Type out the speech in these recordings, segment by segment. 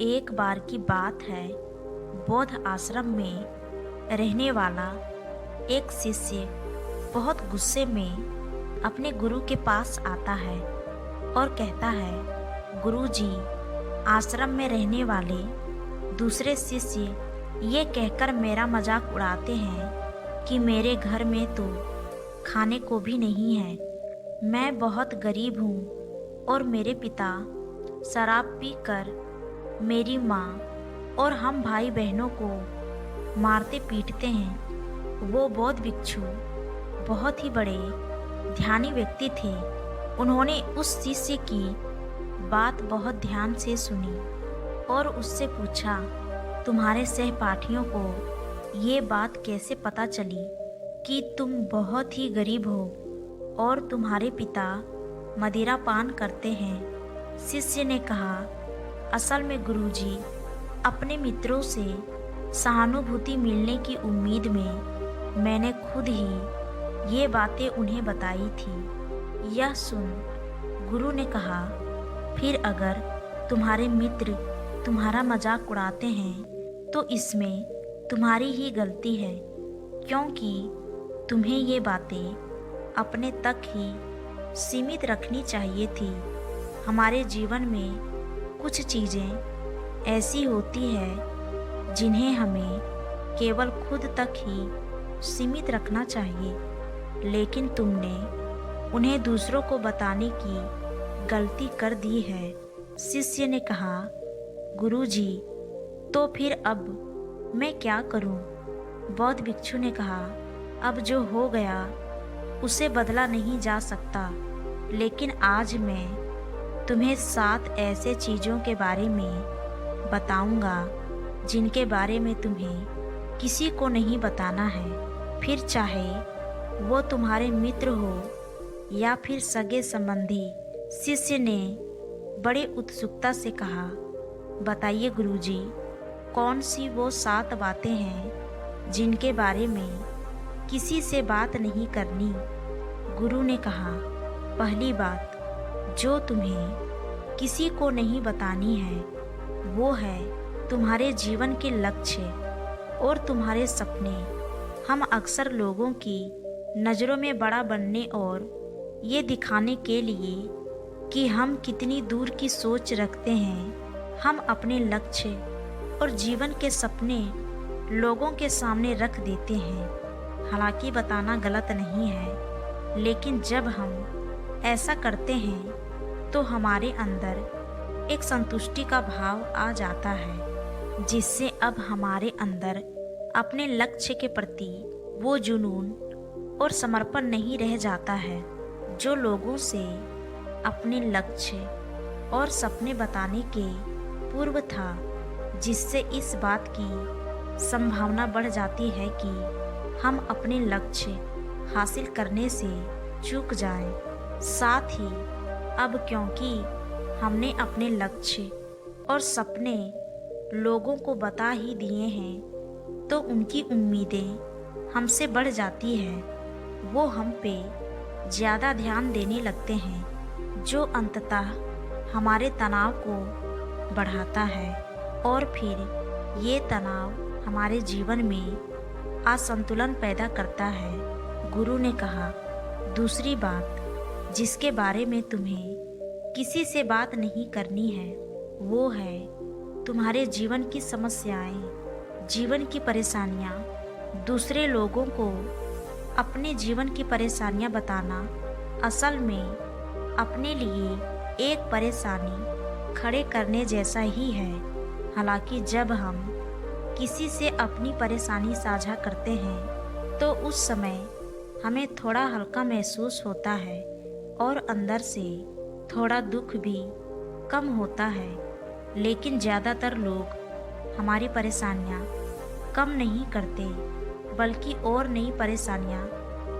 एक बार की बात है। बौद्ध आश्रम में रहने वाला एक शिष्य बहुत गुस्से में अपने गुरु के पास आता है और कहता है, गुरुजी, आश्रम में रहने वाले दूसरे शिष्य ये कहकर मेरा मजाक उड़ाते हैं कि मेरे घर में तो खाने को भी नहीं है। मैं बहुत गरीब हूँ और मेरे पिता शराब पीकर मेरी माँ और हम भाई बहनों को मारते पीटते हैं। वो बौद्ध भिक्षु बहुत ही बड़े ध्यानी व्यक्ति थे। उन्होंने उस शिष्य की बात बहुत ध्यान से सुनी और उससे पूछा, तुम्हारे सहपाठियों को ये बात कैसे पता चली कि तुम बहुत ही गरीब हो और तुम्हारे पिता मदिरा पान करते हैं? शिष्य ने कहा, असल में गुरुजी, अपने मित्रों से सहानुभूति मिलने की उम्मीद में मैंने खुद ही ये बातें उन्हें बताई थी। यह सुन गुरु ने कहा, फिर अगर तुम्हारे मित्र तुम्हारा मजाक उड़ाते हैं तो इसमें तुम्हारी ही गलती है, क्योंकि तुम्हें ये बातें अपने तक ही सीमित रखनी चाहिए थी। हमारे जीवन में कुछ चीज़ें ऐसी होती है जिन्हें हमें केवल खुद तक ही सीमित रखना चाहिए, लेकिन तुमने उन्हें दूसरों को बताने की गलती कर दी है। शिष्य ने कहा, गुरुजी, तो फिर अब मैं क्या करूं? बौद्ध भिक्षु ने कहा, अब जो हो गया उसे बदला नहीं जा सकता, लेकिन आज मैं तुम्हें 7 ऐसे चीज़ों के बारे में बताऊंगा जिनके बारे में तुम्हें किसी को नहीं बताना है। फिर चाहे वो तुम्हारे मित्र हो या फिर सगे संबंधी। शिष्य ने बड़े उत्सुकता से कहा, बताइए गुरुजी, कौन सी वो 7 बातें हैं जिनके बारे में किसी से बात नहीं करनी? गुरु ने कहा, पहली बात जो तुम्हें किसी को नहीं बतानी है वो है तुम्हारे जीवन के लक्ष्य और तुम्हारे सपने। हम अक्सर लोगों की नज़रों में बड़ा बनने और ये दिखाने के लिए कि हम कितनी दूर की सोच रखते हैं, हम अपने लक्ष्य और जीवन के सपने लोगों के सामने रख देते हैं। हालांकि बताना गलत नहीं है, लेकिन जब हम ऐसा करते हैं तो हमारे अंदर एक संतुष्टि का भाव आ जाता है, जिससे अब हमारे अंदर अपने लक्ष्य के प्रति वो जुनून और समर्पण नहीं रह जाता है जो लोगों से अपने लक्ष्य और सपने बताने के पूर्व था, जिससे इस बात की संभावना बढ़ जाती है कि हम अपने लक्ष्य हासिल करने से चूक जाएं। साथ ही अब क्योंकि हमने अपने लक्ष्य और सपने लोगों को बता ही दिए हैं, तो उनकी उम्मीदें हमसे बढ़ जाती हैं। वो हम पे ज़्यादा ध्यान देने लगते हैं, जो अंततः हमारे तनाव को बढ़ाता है और फिर ये तनाव हमारे जीवन में असंतुलन पैदा करता है। गुरु ने कहा, दूसरी बात जिसके बारे में तुम्हें किसी से बात नहीं करनी है वो है तुम्हारे जीवन की समस्याएं, जीवन की परेशानियां। दूसरे लोगों को अपने जीवन की परेशानियां बताना असल में अपने लिए एक परेशानी खड़े करने जैसा ही है। हालांकि जब हम किसी से अपनी परेशानी साझा करते हैं तो उस समय हमें थोड़ा हल्का महसूस होता है और अंदर से थोड़ा दुख भी कम होता है, लेकिन ज़्यादातर लोग हमारी परेशानियां कम नहीं करते बल्कि और नई परेशानियां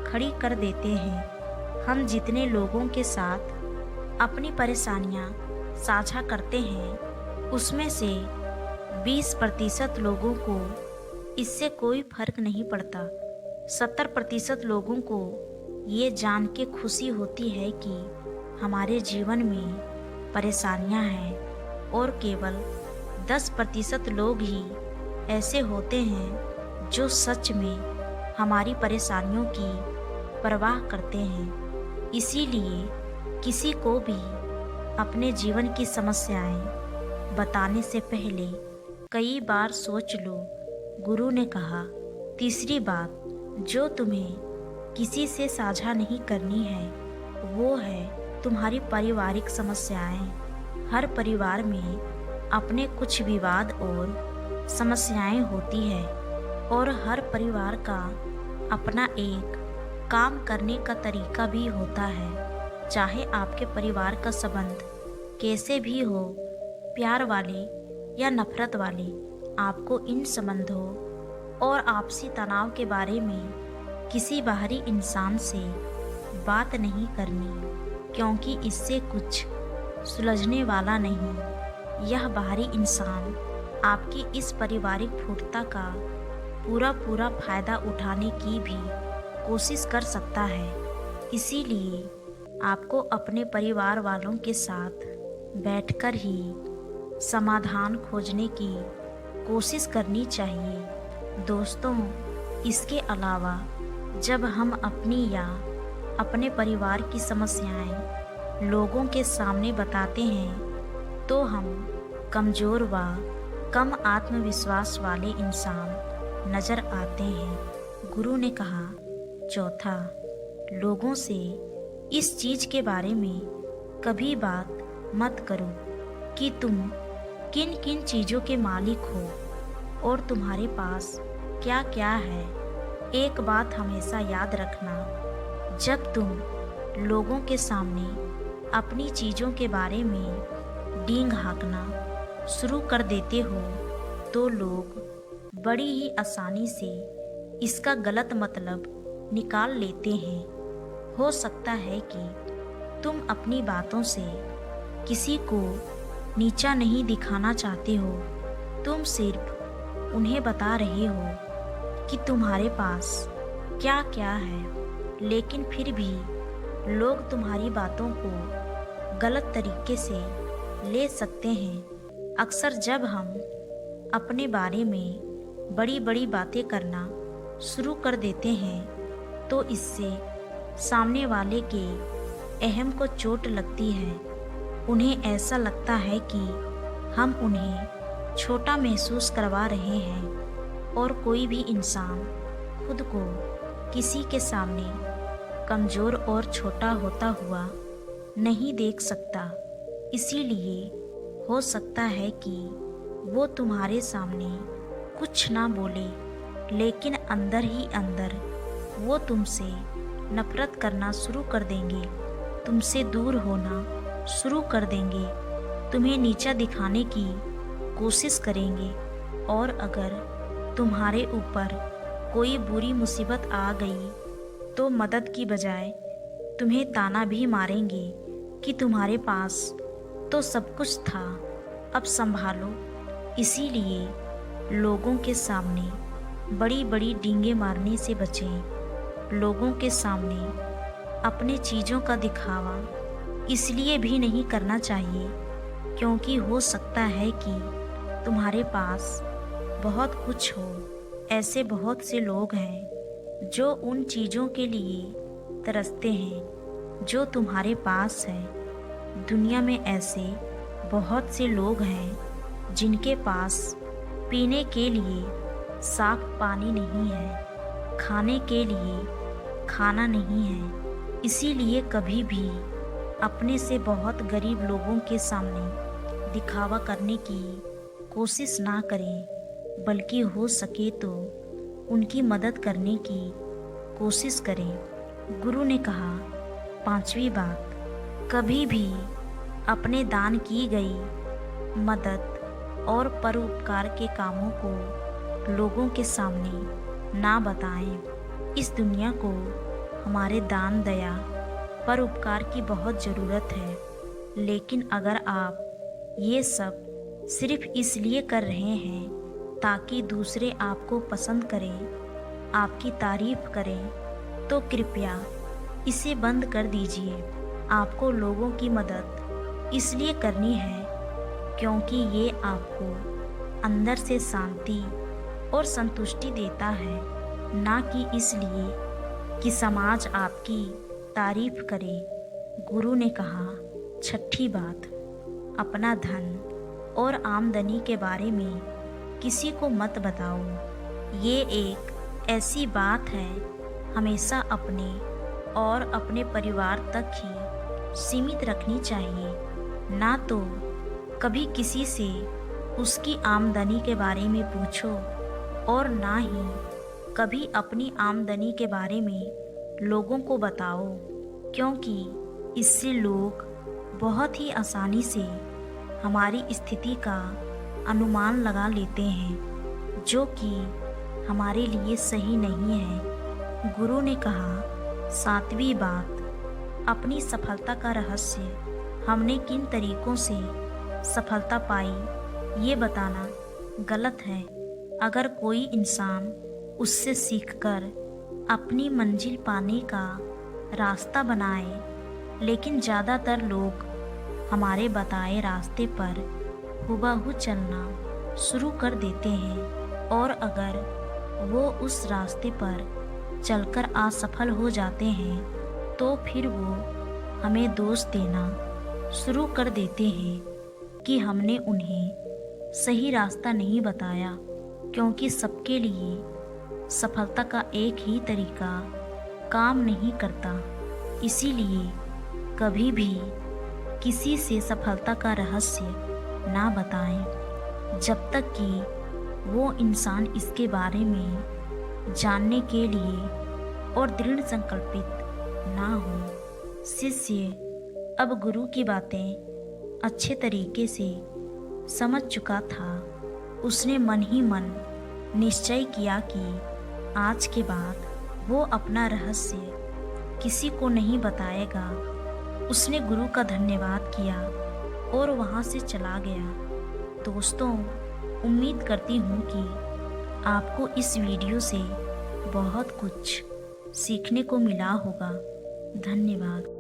खड़ी कर देते हैं। हम जितने लोगों के साथ अपनी परेशानियां साझा करते हैं उसमें से 20% लोगों को इससे कोई फर्क नहीं पड़ता। 70% लोगों को ये जान के खुशी होती है कि हमारे जीवन में परेशानियां हैं और केवल 10% लोग ही ऐसे होते हैं जो सच में हमारी परेशानियों की परवाह करते हैं। इसीलिए किसी को भी अपने जीवन की समस्याएं बताने से पहले कई बार सोच लो। गुरु ने कहा, तीसरी बात जो तुम्हें किसी से साझा नहीं करनी है वो है तुम्हारी पारिवारिक समस्याएं। हर परिवार में अपने कुछ विवाद और समस्याएं होती है और हर परिवार का अपना एक काम करने का तरीका भी होता है। चाहे आपके परिवार का संबंध कैसे भी हो, प्यार वाले या नफरत वाले, आपको इन संबंधों और आपसी तनाव के बारे में किसी बाहरी इंसान से बात नहीं करनी, क्योंकि इससे कुछ सुलझने वाला नहीं। यह बाहरी इंसान आपकी इस पारिवारिक फूटता का पूरा फायदा उठाने की भी कोशिश कर सकता है। इसीलिए आपको अपने परिवार वालों के साथ बैठकर ही समाधान खोजने की कोशिश करनी चाहिए। दोस्तों, इसके अलावा जब हम अपनी या अपने परिवार की समस्याएं लोगों के सामने बताते हैं तो हम कमज़ोर व कम आत्मविश्वास वाले इंसान नज़र आते हैं। गुरु ने कहा, चौथा, लोगों से इस चीज़ के बारे में कभी बात मत करो कि तुम किन किन चीज़ों के मालिक हो और तुम्हारे पास क्या क्या है। एक बात हमेशा याद रखना, जब तुम लोगों के सामने अपनी चीज़ों के बारे में डींग हाँकना शुरू कर देते हो तो लोग बड़ी ही आसानी से इसका गलत मतलब निकाल लेते हैं। हो सकता है कि तुम अपनी बातों से किसी को नीचा नहीं दिखाना चाहते हो, तुम सिर्फ उन्हें बता रहे हो कि तुम्हारे पास क्या क्या है। लेकिन फिर भी लोग तुम्हारी बातों को गलत तरीके से ले सकते हैं। अक्सर जब हम अपने बारे में बड़ी बड़ी बातें करना शुरू कर देते हैं तो इससे सामने वाले के अहम को चोट लगती है। उन्हें ऐसा लगता है कि हम उन्हें छोटा महसूस करवा रहे हैं और कोई भी इंसान खुद को किसी के सामने कमज़ोर और छोटा होता हुआ नहीं देख सकता। इसीलिए हो सकता है कि वो तुम्हारे सामने कुछ ना बोले, लेकिन अंदर ही अंदर वो तुमसे नफरत करना शुरू कर देंगे, तुमसे दूर होना शुरू कर देंगे, तुम्हें नीचा दिखाने की कोशिश करेंगे। और अगर तुम्हारे ऊपर कोई बुरी मुसीबत आ गई तो मदद की बजाय तुम्हें ताना भी मारेंगे कि तुम्हारे पास तो सब कुछ था, अब संभालो। इसीलिए लोगों के सामने बड़ी बड़ी डींगे मारने से बचें। लोगों के सामने अपने चीज़ों का दिखावा इसलिए भी नहीं करना चाहिए क्योंकि हो सकता है कि तुम्हारे पास बहुत कुछ हो। ऐसे बहुत से लोग हैं जो उन चीज़ों के लिए तरसते हैं जो तुम्हारे पास है। दुनिया में ऐसे बहुत से लोग हैं जिनके पास पीने के लिए साफ पानी नहीं है, खाने के लिए खाना नहीं है। इसीलिए कभी भी अपने से बहुत गरीब लोगों के सामने दिखावा करने की कोशिश ना करें, बल्कि हो सके तो उनकी मदद करने की कोशिश करें। गुरु ने कहा, पांचवी बात, कभी भी अपने दान की गई मदद और परोपकार के कामों को लोगों के सामने ना बताएं। इस दुनिया को हमारे दान, दया, परोपकार की बहुत ज़रूरत है, लेकिन अगर आप ये सब सिर्फ इसलिए कर रहे हैं ताकि दूसरे आपको पसंद करें, आपकी तारीफ करें, तो कृपया इसे बंद कर दीजिए। आपको लोगों की मदद इसलिए करनी है क्योंकि ये आपको अंदर से शांति और संतुष्टि देता है, ना कि इसलिए कि समाज आपकी तारीफ करे। गुरु ने कहा, छठी बात, अपना धन और आमदनी के बारे में किसी को मत बताओ। ये एक ऐसी बात है हमेशा अपने और अपने परिवार तक ही सीमित रखनी चाहिए। ना तो कभी किसी से उसकी आमदनी के बारे में पूछो और ना ही कभी अपनी आमदनी के बारे में लोगों को बताओ, क्योंकि इससे लोग बहुत ही आसानी से हमारी स्थिति का अनुमान लगा लेते हैं, जो कि हमारे लिए सही नहीं है। गुरु ने कहा, सातवीं बात, अपनी सफलता का रहस्य। हमने किन तरीकों से सफलता पाई ये बताना गलत है। अगर कोई इंसान उससे सीखकर अपनी मंजिल पाने का रास्ता बनाए, लेकिन ज़्यादातर लोग हमारे बताए रास्ते पर हुबहू चलना शुरू कर देते हैं, और अगर वो उस रास्ते पर चलकर असफल हो जाते हैं तो फिर वो हमें दोष देना शुरू कर देते हैं कि हमने उन्हें सही रास्ता नहीं बताया, क्योंकि सबके लिए सफलता का एक ही तरीका काम नहीं करता। इसीलिए कभी भी किसी से सफलता का रहस्य ना बताएं जब तक कि वो इंसान इसके बारे में जानने के लिए और दृढ़ संकल्पित ना हो। शिष्य अब गुरु की बातें अच्छे तरीके से समझ चुका था। उसने मन ही मन निश्चय किया कि आज के बाद वो अपना रहस्य किसी को नहीं बताएगा। उसने गुरु का धन्यवाद किया और वहाँ से चला गया। दोस्तों, उम्मीद करती हूँ कि आपको इस वीडियो से बहुत कुछ सीखने को मिला होगा। धन्यवाद।